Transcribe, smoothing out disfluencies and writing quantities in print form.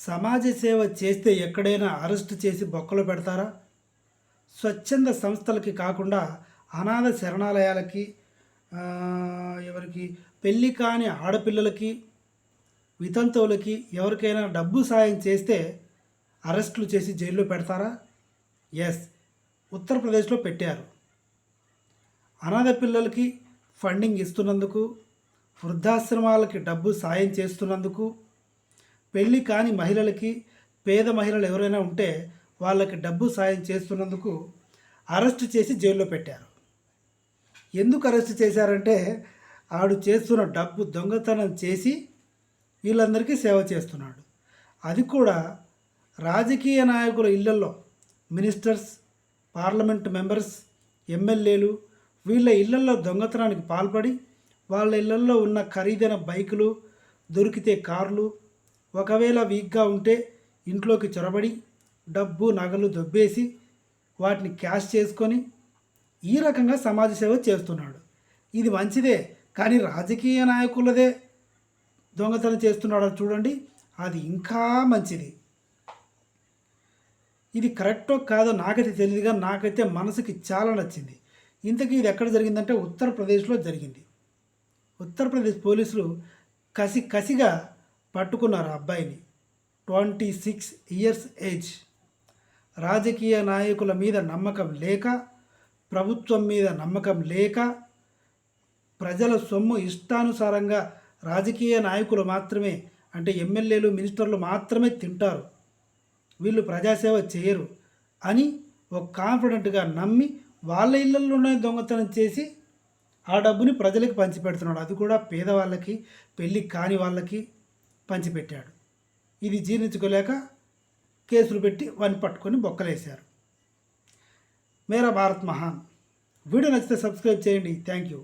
సమాజ సేవ చేస్తే ఎక్కడైనా అరెస్ట్ చేసి బొక్కలు పెడతారా? స్వచ్ఛంద సంస్థలకి కాకుండా అనాథ శరణాలయాలకి, ఎవరికి పెళ్ళి కాని ఆడపిల్లలకి, వితంతువులకి ఎవరికైనా డబ్బు సాయం చేస్తే అరెస్టులు చేసి జైల్లో పెడతారా? ఎస్, ఉత్తరప్రదేశ్లో పెట్టారు. అనాథ పిల్లలకి ఫండింగ్ ఇస్తున్నందుకు, వృద్ధాశ్రమాలకి డబ్బు సాయం చేస్తున్నందుకు, పెళ్ళి కాని మహిళలకి, పేద మహిళలు ఎవరైనా ఉంటే వాళ్ళకి డబ్బు సాయం చేస్తున్నందుకు అరెస్ట్ చేసి జైల్లో పెట్టారు. ఎందుకు అరెస్ట్ చేశారంటే ఆడు చేస్తున్న డబ్బు దొంగతనం చేసి వీళ్ళందరికీ సేవ చేస్తున్నాడు. అది కూడా రాజకీయ నాయకుల ఇళ్లల్లో, మినిస్టర్స్, పార్లమెంట్ మెంబర్స్, ఎమ్మెల్యేలు వీళ్ళ ఇళ్లల్లో దొంగతనానికి పాల్పడి వాళ్ళ ఇళ్లల్లో ఉన్న ఖరీదైన బైకులు, దొరికితే కార్లు, ఒకవేళ వీక్గా ఉంటే ఇంట్లోకి చొరబడి డబ్బు నగలు దొబ్బేసి వాటిని క్యాష్ చేసుకొని ఈ రకంగా సమాజ సేవ చేస్తున్నాడు. ఇది మంచిదే, కానీ రాజకీయ నాయకులదే దొంగతనం చేస్తున్నాడు చూడండి, అది ఇంకా మంచిది. ఇది కరెక్టో కాదో నాకైతే తెలియదు, కానీ నాకైతే మనసుకి చాలా నచ్చింది. ఇంతకీ ఇది ఎక్కడ జరిగిందంటే ఉత్తరప్రదేశ్లో జరిగింది. ఉత్తరప్రదేశ్ పోలీసులు కసిగా పట్టుకున్నారు అబ్బాయిని. 26 ఇయర్స్ ఏజ్. రాజకీయ నాయకుల మీద నమ్మకం లేక, ప్రభుత్వం మీద నమ్మకం లేక, ప్రజల సొమ్ము ఇష్టానుసారంగా రాజకీయ నాయకులు మాత్రమే, అంటే ఎమ్మెల్యేలు, మినిస్టర్లు మాత్రమే తింటారు, వీళ్ళు ప్రజాసేవ చేయరు అని ఒక కాన్ఫిడెంట్గా నమ్మి వాళ్ళ ఇళ్లలోనే దొంగతనం చేసి ఆ డబ్బుని ప్రజలకు పంచిపెడుతున్నాడు. అది కూడా పేదవాళ్ళకి, పెళ్ళి కాని వాళ్ళకి పంచిపెట్టాడు. ఇది జీర్ణించుకోలేక కేసులు పెట్టి వాడిని పట్టుకొని బొక్కలేశారు. మేరా భారత్ మహాన్. వీడియో నచ్చితే సబ్స్క్రైబ్ చేయండి. Thank you.